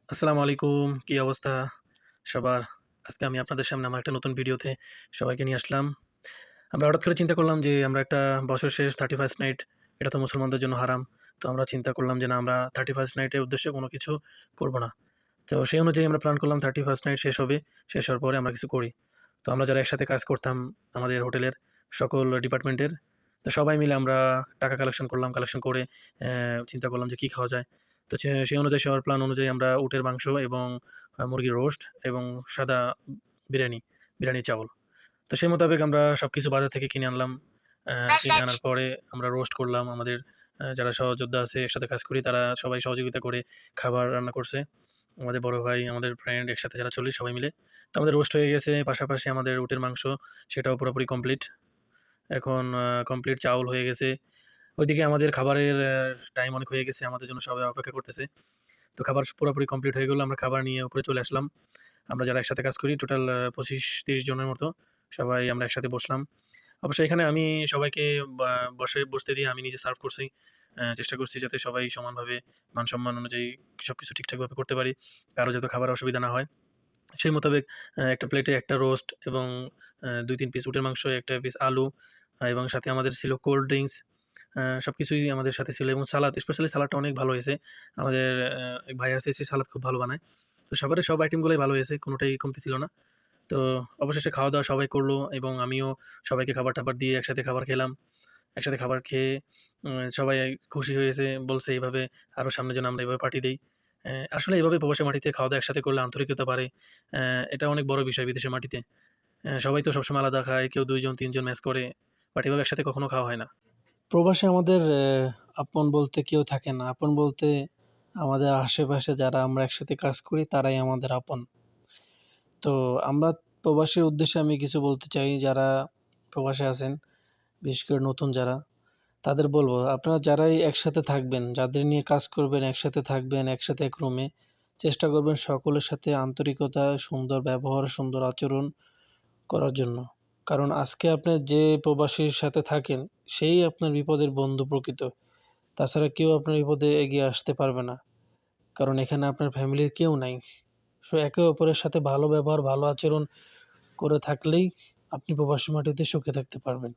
আসসালামু আলাইকুম। কি অবস্থা সবার? আজকে আমি আপনাদের সামনে আমার একটা নতুন ভিডিওতে সবাইকে নিয়ে আসলাম। আমরা হঠাৎ করে চিন্তা করলাম যে আমরা একটা বছর শেষ 31st নাইট, এটা তো মুসলমানদের জন্য হারাম। তো আমরা চিন্তা করলাম যে না, আমরা 31st নাইটের উদ্দেশ্যে কোনো কিছু করব না। তো সেই অনুযায়ী আমরা প্ল্যান করলাম 31st নাইট শেষ হবে। শেষ হওয়ার পরে আমরা কিছু করি। তো আমরা যারা একসাথে কাজ করতাম আমাদের হোটেলের সকল ডিপার্টমেন্টের, তো সবাই মিলে আমরা টাকা কালেকশন করলাম। কালেকশন করে চিন্তা করলাম যে কি খাওয়া যায়। তো সেই অনুযায়ী সবার প্ল্যান অনুযায়ী আমরা উটের মাংস এবং মুরগির রোস্ট এবং সাদা বিরিয়ানি, বিরিয়ানি চাউল। তো সেই মোতাবেক আমরা সবকিছু বাজার থেকে কিনে আনলাম। কিনে আনার পরে আমরা রোস্ট করলাম। আমাদের যারা সহযোদ্ধা আছে, একসাথে কাজ করি, তারা সবাই সহযোগিতা করে খাবার রান্না করছে। আমাদের বড় ভাই, আমাদের ফ্রেন্ড, একসাথে যারা চলি সবাই মিলে। তো আমাদের রোস্ট হয়ে গেছে। পাশাপাশি আমাদের উটের মাংস, সেটাও পুরোপুরি কমপ্লিট। এখন কমপ্লিট চাউল হয়ে গেছে। ওইদিকে আমাদের খাবারের টাইম অনেক হয়ে গেছে। আমাদের জন্য সবাই অপেক্ষা করতেছে। তো খাবার পুরোপুরি কমপ্লিট হয়ে গেল। আমরা খাবার নিয়ে উপরে চলে আসলাম। আমরা যারা একসাথে কাজ করি টোটাল ২৫-৩০ জনের মতো সবাই আমরা একসাথে বসলাম। অবশ্য এখানে আমি সবাইকে বসতে দিয়ে আমি নিজে সার্ভ করছি। চেষ্টা করছি যাতে সবাই সমানভাবে মান-সম্মান অনুযায়ী সবকিছু ঠিকঠাকভাবে করতে পারি। কারো যাতে খাবারে অসুবিধা না হয়। সেই মোতাবেক একটা প্লেটে ১ টা রোস্ট এবং ২-৩ পিস উটের মাংস, ১ টা পিস আলু, এবং সাথে আমাদের ছিল কোল্ড ড্রিংকস। সবকিছুই আমাদের সাথে ছিল এবং সালাদ, স্পেশালি সালাদটা অনেক ভালো হয়েছে। আমাদের এক ভাই আছে, সে সালাদ খুব ভালো বানায়। তো সবারই সব আইটেমগুলাই ভালো হয়েছে, কোনোটাই কমতি ছিল না। তো অবশেষে খাওয়া-দাওয়া সবাই করলো এবং আমিও সবাইকে খাবার-টাবার দিয়ে একসাথে খাবার খেলাম। একসাথে খাবার খেয়ে সবাই খুশি হয়েছে, বলছে এভাবে আরো সামনে যেন আমরা এভাবে পার্টি দেই। আসলে এভাবে প্রবাসী মাটিতে খাওয়া-দাওয়া একসাথে করলে আন্তরিকতা বাড়ে। অ্যা এটা অনেক বড় বিষয় বিদেশের মাটিতে। সবাই তো সবসময় আলাদা খায়, কেউ ২ জন ৩ জন ম্যাচ করে। বাট এভাবে একসাথে কখনো খাওয়া হয় না। প্রবাসে আমাদের আপন বলতে কেউ থাকে না। আপন বলতে আমাদের আশেপাশে যারা আমরা একসাথে কাজ করি তারাই আমাদের আপন। তো আমরা প্রবাসীর উদ্দেশ্যে আমি কিছু বলতে চাই যারা প্রবাসে আছেন, বিশেষ করে নতুন যারা, তাদের বলব আপনারা যারাই একসাথে থাকবেন, যাদের নিয়ে কাজ করবেন, একসাথে থাকবেন, একসাথে এক রুমে, চেষ্টা করবেন সকলের সাথে আন্তরিকতা, সুন্দর ব্যবহার, সুন্দর আচরণ করার জন্য। কারণ আজকে আপনি যে প্রবাসীর সাথে থাকেন, সেই আপনার বিপদের বন্ধু প্রকৃত। তাছাড়া কেউ আপনার বিপদে এগিয়ে আসতে পারবে না। কারণ এখানে আপনার ফ্যামিলির কেউ নাই। সো একে অপরের সাথে ভালো ব্যবহার, ভালো আচরণ করে থাকলেই আপনি প্রবাসী মাটিতে সুখে থাকতে পারবেন।